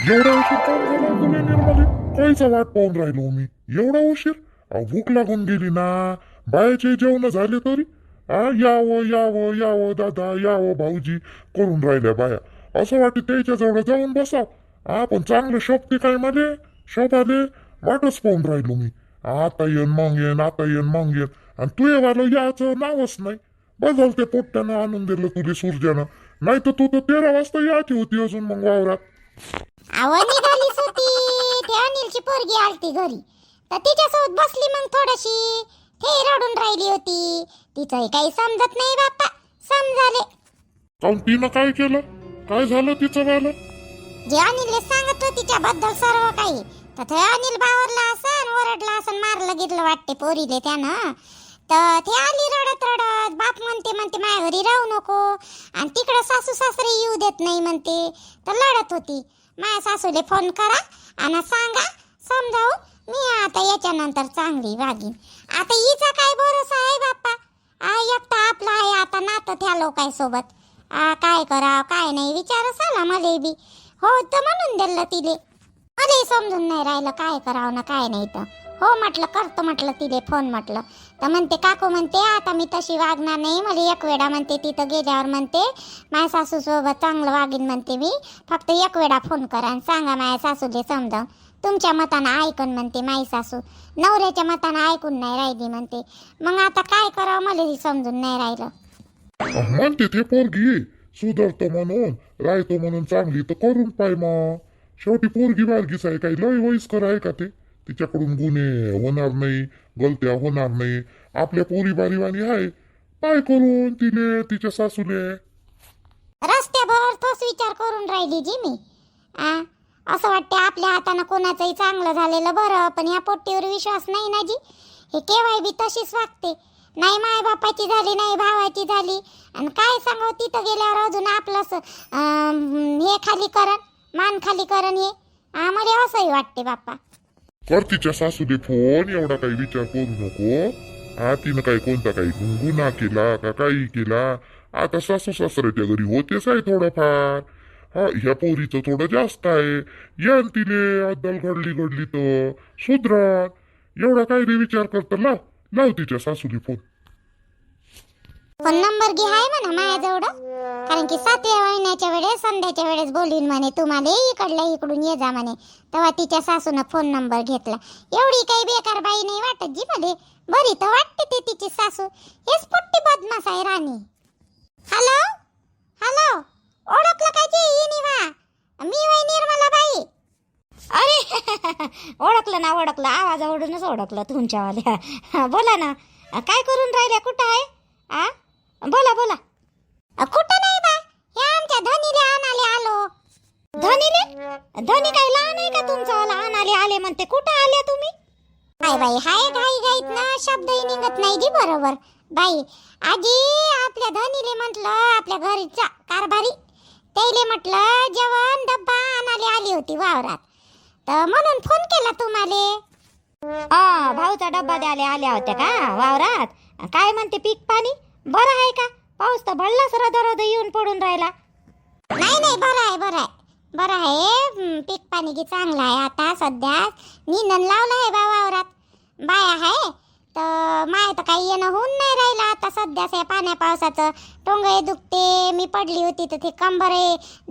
एवढा उशीर काम झाला तुला निर्मले? कायचा वाट पाहून राहिलो मी एवढा उशीर? अहो भूक लागून गेली ना. बायाचे जेवण झाले तरी यावं यावं यावं दादा यावं भाऊजी करून राहिल्या बाया. असं वाटतं त्याच्या जवळ जाऊन बसा. पण चांगलं शोभते काय मले शोभाले वाटच पाहून राहिलो मी. आता येन मग येन आता येन मग येन आणि तू वालं याचं नावच नाही. बदल ते पोट्ट्यानं आणून दिलं तुले सूर्यानं. नाही तर तू तर 13 वाजता यायची होती अजून मग वावरात. निघालीच होती ते अनिलची पोरगी आलती घरी तर तिच्यासोबत बसली मग थोडीशी. ते रडून राहिली होती. तिचंही काही समजत नाही बाप्पा. समजाले काऊन तिनं काय केलं? काय झालं तिचं वालं? जे अनिलने सांगितलं तिच्याबद्दल सर्व काही तर ते अनिल बावरला असन ओरडला असन मारलं गिरलं वाटते पोरीले त्यानं. तर ते आली रडत रडत. बाप म्हणते माझ्या घरी राहू नको आणि तिकडे सासू सासरे येऊ देत नाही म्हणते. तर लढत होती. माझ्या सासूले फोन करा आणि सांगा समजावू मी आता याच्यानंतर चांगली वागीन. आता हिचा काय भरोसा आहे बाप्पा. एकटा आपला आहे आता नातं त्या लोकांसोबत. काय करावं काय नाही विचारच आला मले बी. हो तर म्हणून दिलं तिले. मलाही समजून नाही राहिलं काय करावं ना काय नाही. तर हो म्हटलं करतो म्हटलं तिले फोन म्हटलं. तर म्हणते काकू म्हणते आता मी तशी वागणार नाही. मला एक वेळा म्हणते तिथं गेल्यावर म्हणते माझ्या सासूसोबत चांगलं वागीन म्हणते मी. फक्त एक वेळा फोन करा आणि सांगा माझ्या सासूले समजावून. तुमच्या मतानं ऐकून म्हणते माई सासू. नवऱ्याच्या मतानं ऐकून नाही राहिली म्हणते. मग आता काय करावं मलाही समजून नाही राहिलं. म्हणते ते पोरगी सुधारतो म्हणून राहतो म्हणून चांगली तर करून पाय मग. शेवटी पोरगी बारगीच आहे काही लय वयस्कर आहे का ते? तिच्याकडून गुन्हे होणार नाही गलत्या होणार नाही. आपल्या पोरी बारीवाणी आहे पाय करून तिने तिच्या सासूले. रस्त्यावर तोच विचार करून राहिली जी मी. असं वाटते आपल्या हातानं कोणाचंही चांगलं झालेलं बरं. पण ह्या पोट्टीवर विश्वास नाही ना जी. हे केव्हाही बी तशीच वागते. नाही माय बापाची झाली नाही भावाची झाली आणि काय सांगावं तिथं गेल्यावर अजून आपलंच हे खाली करण मान खाली करण हे आम्हाला असंही वाटते बाप्पा. कर तिच्या सासूले फोन. एवढा काही विचार करू नको. तिनं काही कोणता काही गुन्हा केला का काही केला? आता सासू सासऱ्याच्या घरी होतेच आहे थोडंफार. ह्या पोरीचं थोडं जास्त आहे. यान तिने अद्दल घडली तर सुधरात. एवढा काय रे विचार करता? लाव तिच्या सासूली फोन. फोन नंबर घे आहे म्हणा माझ्याजवळ. कारण की 7व्या महिन्याच्या वेळेस संध्याच्या वेळेस बोलीन म्हणे तुम्हाला इकडून ये जा म्हणे. तेव्हा तिच्या सासून फोन नंबर घेतला. एवढी काही बेकार बाई नाही वाटत जी मला. बरी तर वाटते ते तिची सासू. हेच पोट्टी बदमाश आहे राणी. हॅलो हॅलो ओळखलं काय जी निवा? मी वय निर्मला बाई. अरे ओळखलं आवाजावरूनच ओळखलं तुमच्यावाल्या. बोला ना काय करून राहिल्या कुठं आहे? बोला कुठं नाही बा. हे आमच्या धनीले आणाले आलो. धनी काय लहान आहे का तुमचा? आणाले आले म्हणते. कुठं आले तुम्ही? बाई हाय घाईत ना शब्दही निघत नाही जी बरोबर. बाई आजी आपल्या धनीले म्हटलं आपल्या घरचा कारभारी त्याले म्हटलं जेवण डब्बा आणाले आली होती वावरात. तर म्हणून फोन केला तुम्हाला. भाऊचा डब्बा द्यायला आल्या होत्या का वावरात? काय म्हणते पीक पाणी बरं आहे का? पाऊस तर भरलाच रद येऊन पडून राहिला. नाही बरं आहे. पीक पाणी की चांगलं आहे. आता सध्या निंदन लावलं आहे बा वावरात. बाया आहे तर माय तर काही येणं होऊन नाही राहिलं आता सध्या पाण्या पावसाचं. टोंगे दुखते. मी पडली होती तर ते कंबर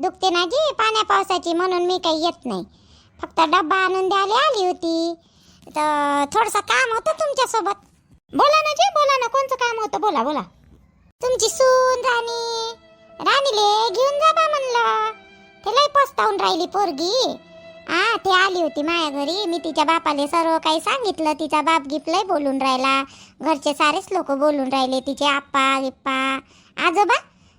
दुखते ना जी पाण्या पावसाची. म्हणून मी काही येत नाही. फक्त डब्बा आणून द्यायला आली होती. तर थोडंसं काम होतं तुमच्यासोबत. बोला ना कोणचं काम होतं? बोला. तुमची सून राणीले घेऊन जा बा म्हणलं. ते लय पस्तावून राहिली पोरगी. ते आली होती माझ्या घरी. मी तिच्या बापाले सर्व काही सांगितलं. तिचा बाप गिपलय बोलून राहिला. घरचे सारेच लोक बोलून राहिले. तिचे आप्पा गिप्पा आजोबा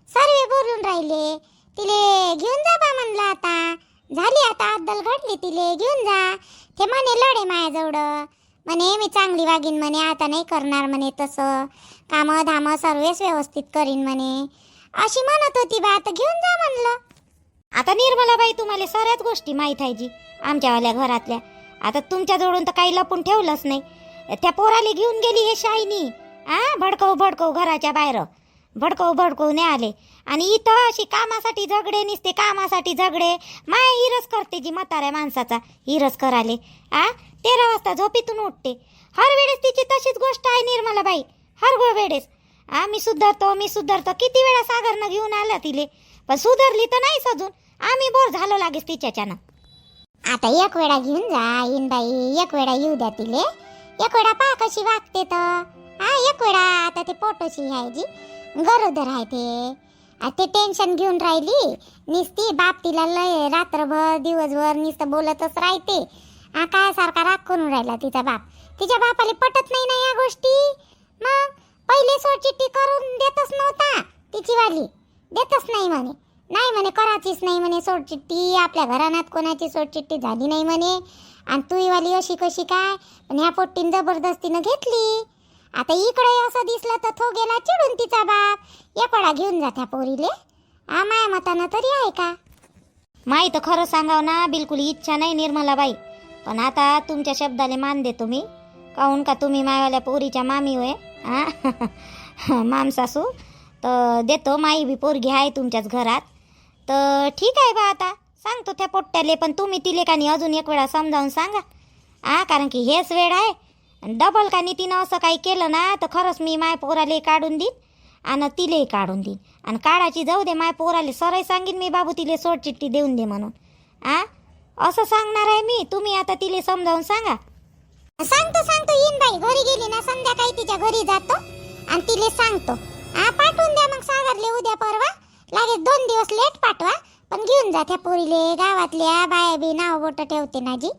सर्व बोलून राहिले. तिले घेऊन जा बा म्हणलं. आता झाली आता अद्दल घडली. तिले घेऊन जा. ते म्हणे लढे माझ्याजवळ म्हणे मी चांगली वागीन म्हणे. आता नाही करणार म्हणे तसं. कामं धामं सर्वच व्यवस्थित करीन म्हणे अशी म्हणत होती बा. आता घेऊन जा म्हणलं. आता निर्मलाबाई तुम्हाला साऱ्याच गोष्टी माहीत आहे जी आमच्यावाल्या घरातल्या. आता तुमच्याजवळून तर काही लपून ठेवलंच नाही. त्या पोराला घेऊन गेली हे शाईनी. भडकव घराच्या बाहेर भडकव नाही आले. आणि इथं अशी कामासाठी झगडे निसते, कामासाठी झगडे. माय हिरस करते जी म्हाताऱ्या माणसाचा हिरस कराले. 13 वाजता झोपीतून उठते. हर वेळेस तिची तशीच गोष्ट आहे निर्मलाबाई, हर वेळेस. मी सुधारतो किती वेळा सागरनं घेऊन आला तिले, पण सुधारली तर नाहीच अजून. आम्ही बोर झालो लागेच तिच्याच्यानं. आता एक वेळा घेऊन जा येईन बाई, एक वेळा येऊ द्या तिले, एक वेळा पहा कशी वागते तर. एक वेळा आता ते पोटोची आहे जी गरोदर आहे ते टेन्शन घेऊन राहिली निसती. बाप तिला लय रात्रभर दिवसभर नुसतं बोलतच राहते. काय सारखा राग करून राहिला तिचा बाप. तिच्या बापाला पटत नाही ना या गोष्टी. मग पहिले सोडचिट्टी करून देतच नव्हता तिची वाली, देतच नाही म्हणे. नाही म्हणे करायचीच नाही म्हणे सोडचिट्टी, आपल्या घराण्यात कोणाची सोडचिट्टी झाली नाही म्हणे. आणि तू वाली अशी कशी काय, पण ह्या पोट्टीन जबरदस्तीनं घेतली. आता इकडे असं दिसलं तर तो गेला चिडून तिचा बाप. एक वेळा घेऊन जा त्या पोरीले. माया मतानं तरी आहे का. माई तर खरं सांगाव ना, बिलकुल इच्छा नाही निर्मलाबाई, पण आता तुमच्या शब्दाले मान देतो मी. काहून का तुम्ही मायवाल्या पोरीच्या मामी होय, माम सासू. तर देतो, माई बी पोरगी आहे तुमच्याच घरात. तर ठीक आहे बा, आता सांगतो त्या पोट्ट्याले. पण तुम्ही तिले का नाही अजून एक वेळा समजावून सांगा. कारण की हेच वेळ आहे. डबल का नाही तिनं असं काही केलं ना तर खरंच मी माय पोराले काढून देईन आणि तिलेही काढून देईन. आणि काढायची जाऊ दे, माय पोराले सरळ सांगीन मी, बाबू तिले सोडचिट्टी देऊन दे म्हणून. असं सांगणार आहे मी. तुम्ही आता तिले समजावून सांगा. सांगतो येईन बाई. घरी गेली ना संध्याकाळी तिच्या घरी जातो आणि तिले सांगतो. पाठवून द्या मग सागरले उद्या परवा. लागेल 2 दिवस लेट पाठवा, पण घेऊन जा त्या पोरीले. गावातल्या बाया बी नाव बोट ठेवते ना जी,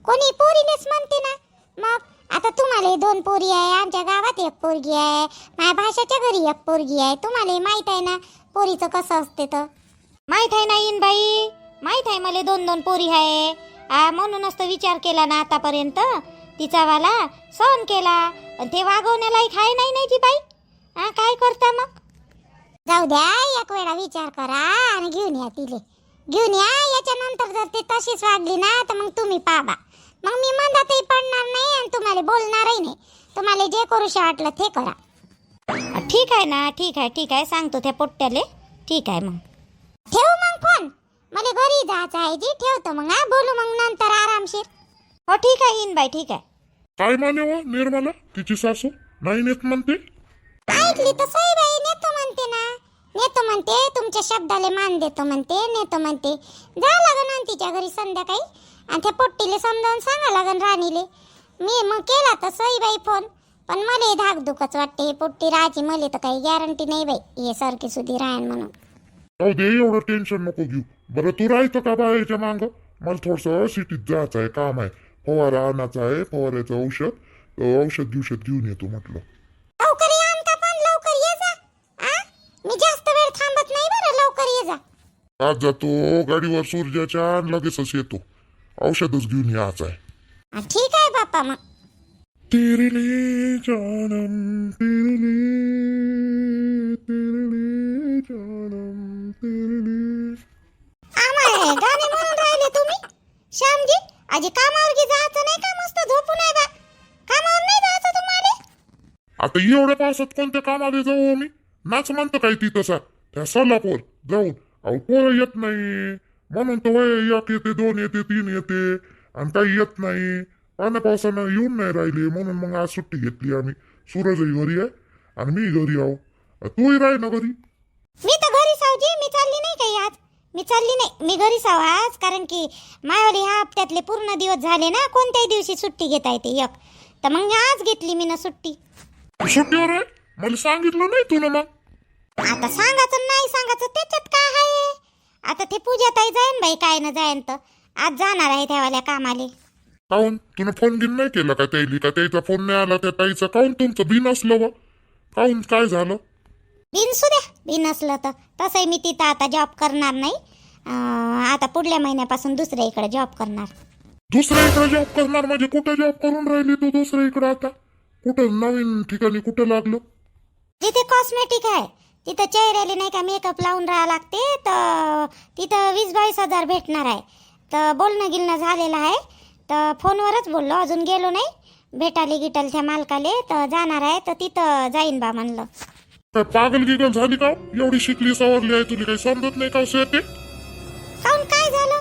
कोणी पोरीलेच म्हणते ना. मग आता तुम्हाला 2 पोरी आहे, आमच्या गावात 1 पोरगी आहे, माझ्या भाषाच्या घरी 1 पोरगी आहे. तुम्हाला माहित आहे ना पोरीचं कसं असते तर. माहीत आहे ना येईन बाई, माहीत आहे मला 2 पोरी आहे. म्हणूनच तर विचार केला ना आतापर्यंत. तिचा वाला सहन केला, पण ते वागवण्यालायक आहे नाही जी बाई. काय करता मग. जाऊ द्या, एक वेळा विचार करा आणि घेऊन या तिले. घेऊन या. याच्यानंतर जर ती तशीच वागली ना तर मग तुम्ही पाबा. मग मी मंदातही पडणार नाही आणि तुम्हाला बोलणारही नाही. तुम्हाला जे करूशे वाटलं ते करा. ठीक आहे ना, ठीक आहे सांगतो त्या पोट्ट्याले. ठीक आहे मग ठेवू मग फोन. मला घरी जायचं आहे जी. ठेवतो मग. बोलू मग नंतर आरामशीर. हो ठीक आहे येईन बाई, ठीक आहे. काय माने व निर्मला, तिची सासू नाही नेत म्हणते. ऐकली तर सई बाई नेतो म्हणते ना. नेतो म्हणते, तुमच्या शब्दाले मान देतो म्हणते, नेतो म्हणते. जा लागन आणि तिच्या घरी संध्याकाळी आणि त्या पोट्टीले समजावून सांगा लागन राणीले. मी मग केला तर सई बाई फोन, पण मला धाकधुकच वाटते. पोट्टी राहायची मला तर काही गॅरंटी नाही बाई हे सारखी सुधी राहण म्हणून. जाऊ दे, एवढं टेन्शन नको घेऊ. बरं तू राहायचं का बायाच्या मागं. मला थोडंसं सिटीत जायचं आहे, काम आहे. फवारा आणायचा आहे, फवाऱ्याचं औषध घेऊन येतो म्हटलं. लवकर ये आमका, पण लवकर ये जा. मी जास्त वेळ थांबत नाही बरं. लवकर ये जा. आज जातो गाडीवर सूर्याच्या आणि लगेचच येतो. औषधच घेऊन यायचं आहे. ठीक आहे बाप्पा मग. तेरे लिए जानम, तेरे लिए जानम, तेरे लिए. आम्हाला गाणे म्हणून राहिले तुम्ही श्यामजी. आजी कामावर की जायचं नाही का. मस्त झोपून आहे बा. कामावर नाही जायचं तुम्हाला. आता एवढ्या पावसात कोणत्या कामाला जाऊ आम्ही. नाच म्हणतो काय ती तसा त्या सोलापूर जाऊन. पोरं येत नाही म्हणून तर वय 1 येते, 2 येते, 3 येते आणि काही येत नाही. पाण्या पावसानं येऊन नाही राहिले म्हणून मग आज सुट्टी घेतली आम्ही. सूरजही घरी आहे आणि मी घरी आहो. तूही राह ना घरी. मी तर घरी सावजी. मी चालली नाही काही आज. मी चालली नाही, मी घरी साव आज. कारण की मायावली ह्या हप्त्यातले पूर्ण दिवस झाले ना, कोणत्याही दिवशी सुट्टी घेता येते 1. तर मग आज घेतली मी ना सुट्टी. सुट्टीवर आहे मला सांगितलं नाही तुला. मग आता सांगायचं नाही सांगायचं त्याच्यात काय आहे. आता ते पूजा ताई जाईन बाई, काय ना जाईन तर आज जाणार आहे त्यावाल्या कामाले. काहून तुला फोन घेऊन नाही केला का त्याईली. का त्याचा फोन नाही आला त्या ताईचा. काहून तुमचं बिन असलं व. काहून काय झालं. बिन सुद्या बिन असलं तर तसंही मी तिथं आता जॉब करणार नाही. आता पुढल्या महिन्यापासून दुसऱ्या इकडे जॉब करणार. दुसऱ्या इकडे जॉब करणार म्हणजे कुठं जॉब करून राहिली तू दुसऱ्या इकडे. आता कुठं नवीन ठिकाणी कुठं लागलं. जिथे कॉस्मेटिक आहे तिथं चेहऱ्याला नाही का मेकअप लावून राहावं लागते. तर तिथं 20-22 हजार भेटणार आहे. तर बोलणं गिलणं झालेलं आहे. तर फोनवरच बोललो, अजून गेलो नाही भेटाले गिटाले त्या मालकाले. तर जाणार आहे तर तिथं जाईन बा म्हणलं. काय पागल गिगल झाली का हो? एवढी शिकली सवरली आहे तुला काही समजत नाही का ते काऊन काय झालं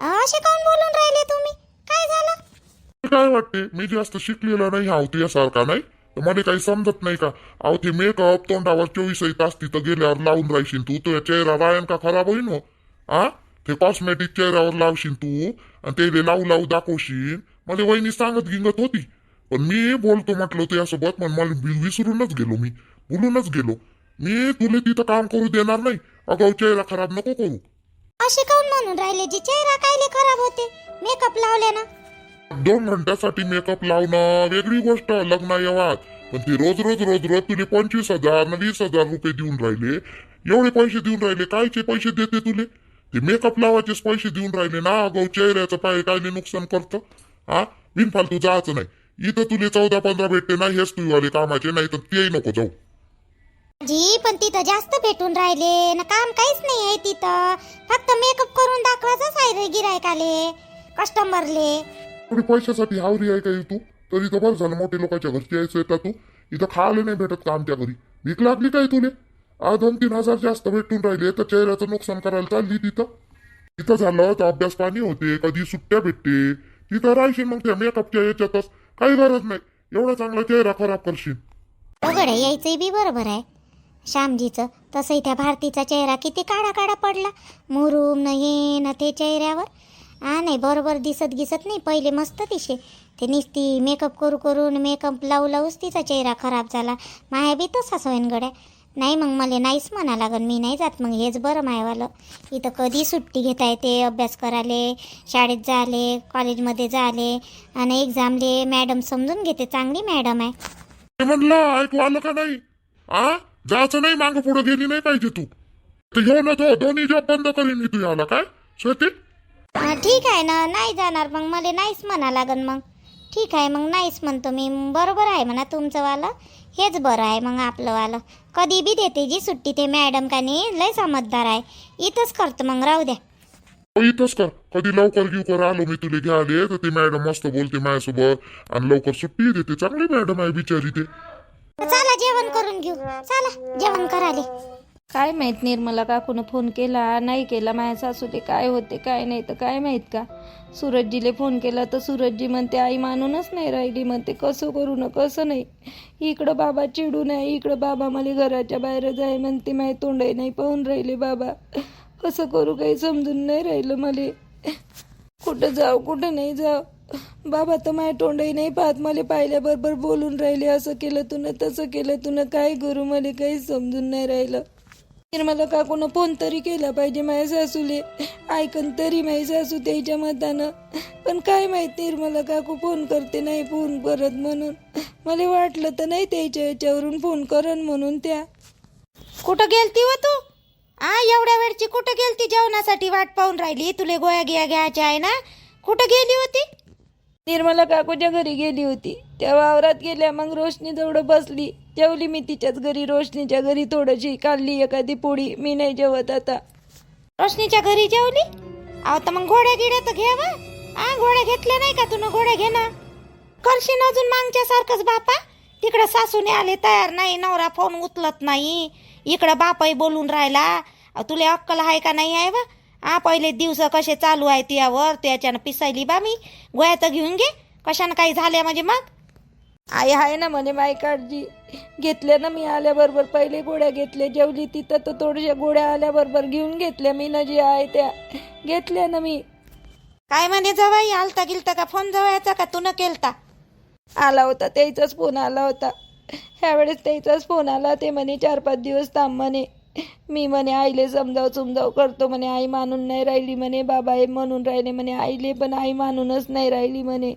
असे काऊन बोलून राहिले तुम्ही काय झालं काय वाटते मी जास्त शिकलेला नाही आहो तुझ्यासारखा नाही तर मला काही समजत नाही का अहो ते मेकअप तोंडावर 24 तास तिथं गेल्यावर लावून राहशील तू तुझ्या चेहरा रायन का खराब होईन हो आ ते कॉस्मेटिक चेहऱ्यावर लावशील तू आणि ते लावू लावू दाखवशील मला वहिनी सांगत गिंगत होती पण मी बोलतो म्हटलं तुझ्यासोबत पण मला विसरूनच गेलो मी बोलूनच गेलो मी तुला तिथं काम करू देणार नाही अगाऊ चेहरा खराब नको करू असे काऊन म्हणून राहिले जी चेहरा कायले खराब होते मेकअप लावल्यानं 2 घंट्यासाठी मेकअप लावणं वेगळी गोष्ट लग्न येवात पण ती रोज रोज रोज रोज तुले 25,000 न 20,000 रुपये देऊन राहिले एवढे पैसे देऊन राहिले कायचे पैसे देते तुले ते मेकअप लावायचेच पैसे देऊन राहिले ना अगाऊ चेहऱ्याचं पाय कायले नुकसान करतं हा बिनफालतू जायचं नाही इथं तुले 14-15 भेटते नाही हेच तू वाले कामाचे नाही तर तेही नको जाऊ जी पण तिथं जास्त भेटून राहिले ना काम काहीच नाही आहे तिथं फक्त मेकअप करून दाखवायचंच आहे रे गिरायकाले कस्टमरले थोडी पैशासाठी हावरी आहे का तू तरी तर बरं झालं मोठे लोकांच्या घरची यायचं येतात तू इथं खायला नाही भेटत का आमच्या घरी भीक लागली काय तुले 2-3 हजार जास्त भेटून राहिले तर चेहऱ्याचं नुकसान करायला चालली तिथं झालं तर अभ्यास पाणी होते कधी सुट्ट्या भेटते तिथं राहशील मग त्या मेकअपच्या याच्यातच काही गरज नाही एवढा चांगला चेहरा खराब करशील अवघड आहे यायचंही बी बरोबर आहे श्यामजीचं तसंही त्या भारतीचा चेहरा किती काळा काळा पडला मुरूम न ये न ते चेहऱ्यावर नाही बरोबर दिसत नाही पहिले मस्त दिसे ते निसती मेकअप करून मेकअप लावू लावूच तिचा चेहरा खराब झाला माया बी तसाच होईन गड्या नाही मग मला नाहीच म्हणा लागन मी नाही जात मग हेच बरं मायवालं इथं कधी सुट्टी घेता येते अभ्यास कराले शाळेत जाले कॉलेजमध्ये जाले आणि एक्झामले मॅडम समजून घेते चांगली मॅडम आहे म्हणलं ऐकू आलं का नाही जायचं नाही मागं पुढे गेली नाही पाहिजे तू तर घेऊ ना तो दोन्ही जॉब बंद करीन मी तू याला काय शेती ठीक आहे ना नाही जाणार मग मला नाहीच म्हणा लागन मग ठीक आहे मग नाहीच म्हणतो मी बरोबर आहे म्हणा तुमचं वालं हेच बरं आहे मग आपलं वालं कधी बी देते जी सुट्टी ते मॅडम का नाही लय समजदार आहे इथंच करतो मग राहू द्या इथंच कर कधी लवकर घेऊ कर आलो मी तुला घ्याले तर ती मॅडम मस्त बोलते माझ्यासोबत आणि लवकर सुट्टी देते चांगली मॅडम आहे बिचारी ते चला जेवण करून घेऊ चला जेवण कराले काय माहीत निर्मला काकूनं फोन केला नाही केला माझ्या सासूले काय होते काय नाही तर काय माहीत का सूरजजीले फोन केला तर सूरजजी म्हणते आई मानूनच नाही राहिली म्हणते कसं करू न कसं नाही इकडं बाबा चिडून आहे इकडं बाबा मला घराच्या बाहेर जाय म्हणते माझे तोंडही नाही पाहून राहिले बाबा कसं करू काही समजून नाही राहिलं मला कुठं जाऊ कुठं नाही जाऊ बाबा तर माझ्या तोंडही नाही पाहत मला पाहिल्याबरोबर बोलून राहिले असं केलं तुनं तसं केलं तुनं काय करू मला काही समजून नाही राहिलं निर्मला काकूनं फोन तरी केला पाहिजे माझ्या सासूले ऐकन तरी माझी सासू त्याच्या मतानं पण काय माहित निर्मला काकू फोन करते नाही फोन करत म्हणून मला वाटलं तर नाही त्याच्या याच्यावरून फोन करन म्हणून त्या कुठं गेलती व तू एवढ्या वेळची कुठं गेलती जेवणासाठी वाट पाहून राहिली तुले गोळ्या घ्यायच्या आहे ना कुठं गेली होती निर्मला काकूच्या घरी गेली होती त्या वावरात गेल्या मग रोशनी जवळ बसली जेवली मी तिच्याच घरी रोशनीच्या घरी थोडीशी खाल्ली एखादी पोळी मी नाही जेवत आता रोशनीच्या घरी जेवली तर मग घोड्या गिड्या तर घे घोड्या घेतल्या नाही का तुला घोड्या घे ना करशील अजून मागच्या सारखंच बापा तिकडं सासूने आले तयार नाही नवरा फोन उचलत नाही इकडं बापाही बोलून राहिला तुला अक्कल आहे का नाही आहे वा पहिले दिवस कसे चालू आहे त्यावर त्याच्यानं पिसायली बा मी गोळ्या तर घेऊन घे कशानं काही झाल्या म्हणजे मग आई आहे ना म्हणे माई काळजी घेतल्या ना मी आल्याबरोबर पहिले गोळ्या घेतल्या जेवली तिथं तर थोड्याशा गोळ्या आल्याबरोबर घेऊन घेतल्या मी ना जे आहे त्या घेतल्या ना मी काय म्हणे जवाई आलता गिलता का फोन जवायचा का तू न केलता आला होता त्याचाच फोन आला होता ह्यावेळेस त्याचाच फोन आला ते म्हणे 4-5 दिवस थांब म्हणे मी म्हणे आईले समजाव करतो म्हणे आई मानून नाही राहिली म्हणे बाबा हे म्हणून राहिले म्हणे आईले पण आई मानूनच नाही राहिली म्हणे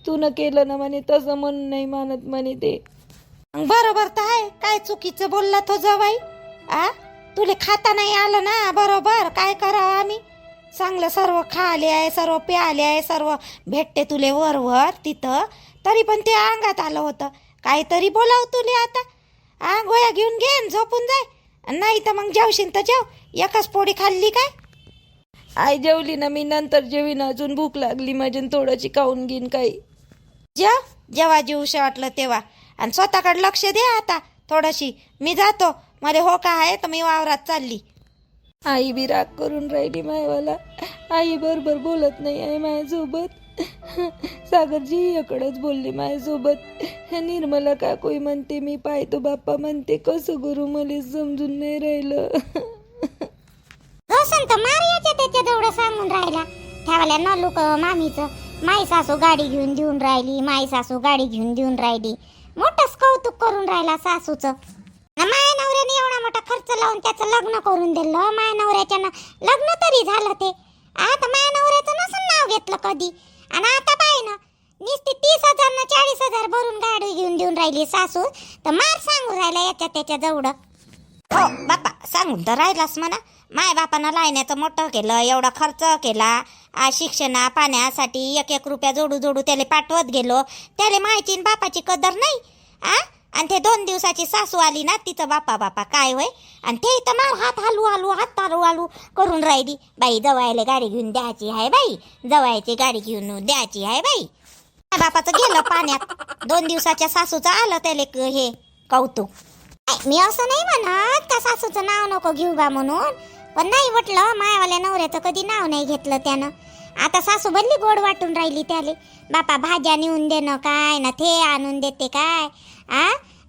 तू न केलं ना म्हणे तसं म्हणून नाही मानत म्हणे ते बरोबर तर आहे काय चुकीचं बोलला तो जवाई तुले खाता नाही आलं ना बरोबर काय करावं आम्ही चांगलं सर्व खाले आहे सर्व प्याले आहे सर्व भेटते तुले वर तिथं तरी पण ते अंगात आलं होतं काहीतरी बोलाव तुले आता गोळ्या घेऊन घे झोपून जाय नाही तर मग जेवशील तर जेव एकच पोळी खाल्ली काय आई जेवली ना मी नंतर जेवीन अजून भूक लागली माझ्या थोडंशी खाऊन घेईन काही जेव्हा जेवूशा वाटलं तेव्हा आणि स्वतःकडे लक्ष दे आता थोडीशी, मी जातो, मला हो का आहे तर मी वावरात चालली. आई बी राग करून राहिली मायवाला. आई बरोबर बोलत नाही आहे माझ्यासोबत. सागरजी इकडंच बोलली माझ्यासोबत. निर्मला काकूही म्हणते मी पाहतो बाप्पा म्हणते, कसं करू मला समजून नाही राहिलं. रोशन तर मार याच्या त्याच्या तेवढं सांगून राहिला. ठेवाल्या न लोक मामीचं, माई सासू गाडी घेऊन देऊन राहिली, माई सासू गाडी घेऊन देऊन राहिली. मोठंच कौतुक करून राहिला सासूचं. माया नवऱ्याने एवढा मोठा खर्च लावून त्याचं लग्न करून दिलं. माया नवऱ्याच्या लग्न तरी झालं ते. आता माया नवऱ्याचं नसून नाव घेतलं कधी. आणि आता पाय ना, नुसती 30,000 ना 40,000 भरून गाडी घेऊन देऊन राहिली सासू, तर मार सांगू राहिला याच्या त्याच्या जवळ. हो बापा, सांगून तर राहिलास म्हणा. माय बापानं लायण्याचं मोठं केलं, एवढा खर्च केला, शिक्षणा पाण्यासाठी 1-1 रुपया जोडू जोडू त्याला पाठवत गेलो. त्याला मायची न बापाची कदर नाही. आणि ते 2 दिवसाची सासू आली ना, तिचं बापा बापा काय होय. आणि ते तर मार हात हलू करून राहिली. बाई जवायला गाडी घेऊन द्यायची आहे, बाई जवायची गाडी घेऊन द्यायची आहे बाई. माय बापाचं गेलं पाण्यात. 2 दिवसाच्या सासूचं आलं त्याला हे कौतुक. मी असं नाही म्हणत का सासूचं नाव नको घेऊ बा म्हणून, पण नाही म्हटलं मायावाल्या नवऱ्याचं कधी नाव नाही घेतलं त्यानं. आता सासू भल्ली गोड वाटून राहिली त्याले. बापा भाज्या नेऊन देणं काय ना, ते आणून देते काय.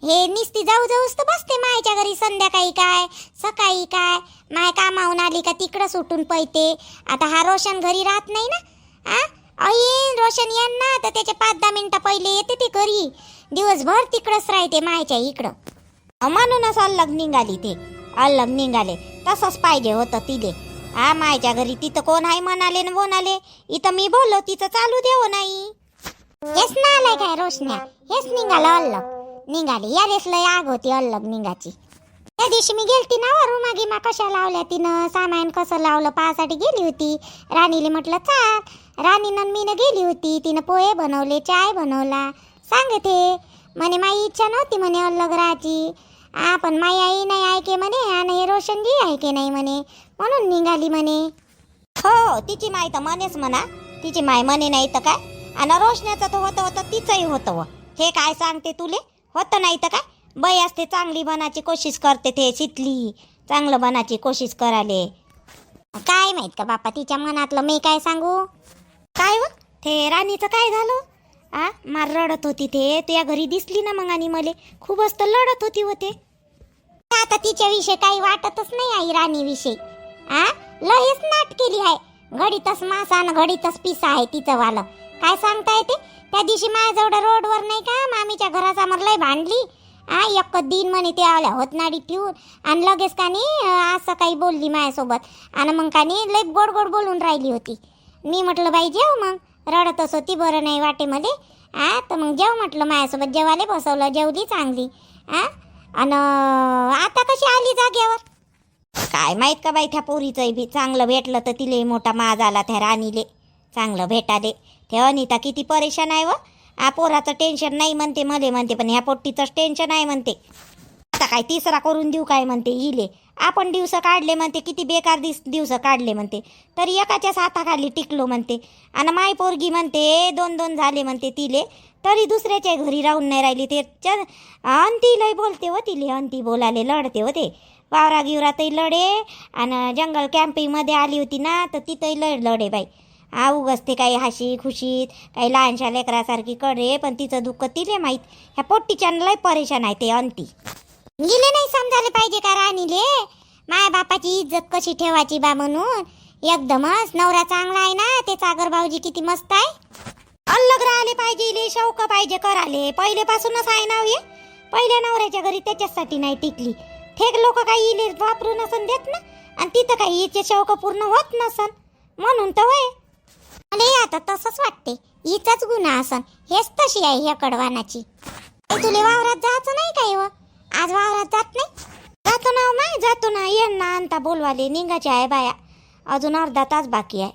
हे निस्ती जाऊ जाऊच तर बसते मायच्या घरी, संध्याकाळी काय सकाळी काय. माय कामावून आली का तिकडं सुटून पैते. आता हा रोशन घरी राहत नाही ना. ऐन रोशन यांना तर त्याच्या 5-10 मिनिटं पहिले येते ते घरी. दिवसभर तिकडंच राहते मायच्या इकडं. म्हणूनच अलग निघाली ते, अलग निघाले. तसंच पाहिजे होतं तिले. मायच्या घरी तिथं कोण आहे म्हणाले न बोनाले, इथं मी बोललो तिचं चालू देव नाही. हेच ना आलाय काय रोशन्या, हेच निघालं अल्लग निघाली. यालेच लय आग होती अल्लग निघाची. त्या दिवशी मी गेलती ना रुमा गिमा कशा लावल्या तिनं, सामान कसं लावलं पाहासाठी गेली होती. राणीले म्हटलं चाल. राणीनं मीनं गेली होती. तिनं पोहे बनवले, चाय बनवला. सांगते म्हणे माई इच्छा नव्हती म्हणे अल्लग राहायची. पण माई आई नाही ऐके म्हणे, आणि हे रोशनजी ऐके नाही म्हणे, म्हणून निघाली म्हणे. हो तिची माय तर मनेच म्हणा, तिची माय मने नाही तर काय. आणि रोशण्याचं तर होतं तिचंही होतं. हे काय सांगते तुले, होतं नाही तर काय. बाई असते चांगली बनाची कोशिश करते, ते शिकली चांगलं बनाची कोशिश कराले. काय माहित का बापा तिच्या मनातलं, मी काय सांगू. काय व ते राणीचं काय झालं. मार रडत होती ते, त्या घरी दिसली ना मग, आणि मले खूपच तर लढत होती होते. आता तिच्याविषयी काही वाटतच नाही आई राणीविषयी. लयच नाट केली आहे. घडीतच मासा आणि घडीतच पिसा आहे तिचं वालं. काय सांगता येते. त्या दिवशी माझ्याजवळ रोडवर नाही का मामीच्या घरासमोर लय भांडली. एक दिन म्हणे ते आल्या होत नाडी पिऊन, आणि लगेच का नाही असं काही बोलली माझ्यासोबत. आणि मग का नाही लय गोड गोड बोलून राहिली होती. मी म्हटलं बाई जेव मग, रडतच होती बरं नाही वाटे मध्ये. तर मग जेव म्हटलं, माझ्यासोबत जेवायला बसवलं, जेवली चांगली. आणि आता कशी आली जाग्यावर काय माहित का बाई. त्या पोरीचं बी चांगलं भेटलं तर तिले मोठा माज आला त्या राणीले. चांगलं भेटाले ते अनिता किती परेशान आहे व. पोराचं टेन्शन नाही म्हणते मले म्हणते, पण ह्या पोट्टीचंच टेन्शन आहे म्हणते. आता काय तिसरा करून देऊ काय म्हणते हिले. आपण दिवस काढले म्हणते, किती बेकार दिवस काढले म्हणते, तरी एकाच्याच हाताखाली टिकलो म्हणते. आणि माय पोरगी म्हणते 2-2 झाले म्हणते तिले, तरी दुसऱ्याच्या घरी राहून नाही राहिली. ते अंती लय बोलते व तिले, अंती बोलाले लढते होते. वावरा गिवरातही लढे, आणि जंगल कॅम्पिंगमध्ये आली होती ना, तर तिथंही लढे बाई. उगाच ते काही हाशी खुशीत काही लहानशा लेकरासारखी कडे, पण तिचं दुःख तिले माहीत. ह्या पोट्टीच्या लय परेशान आहे ते अंती. गेले नाही समजायला पाहिजे का राणीले माय बापाची इज्जत कशी ठेवायची बा म्हणून. एकदमच नवरा चांगला आहे ना, ते सागर भाऊजी किती मस्त आहे. अलग राहिले पाहिजे, शौक पाहिजे कराले. पहिलेपासूनच आहे नाव हे. पहिल्या नवऱ्याच्या घरी त्याच्यासाठी नाही टिकली. ठेक लोक काही इले वापरू नसन देत ना, आणि तिथं काही हिचे शौक पूर्ण होत नसन म्हणून तर होय. मला आता तसंच वाटते, हिचाच गुन्हा असन. हेच तशी आहे ह्या कडवानाची. तुले वावरात जायचं नाही काय व, आज वावरात जात नाही. जातो ना माय, जातो ना. यांना आणता बोलवाले निघायचे आहे बाया. अजून अर्धा तास बाकी आहे.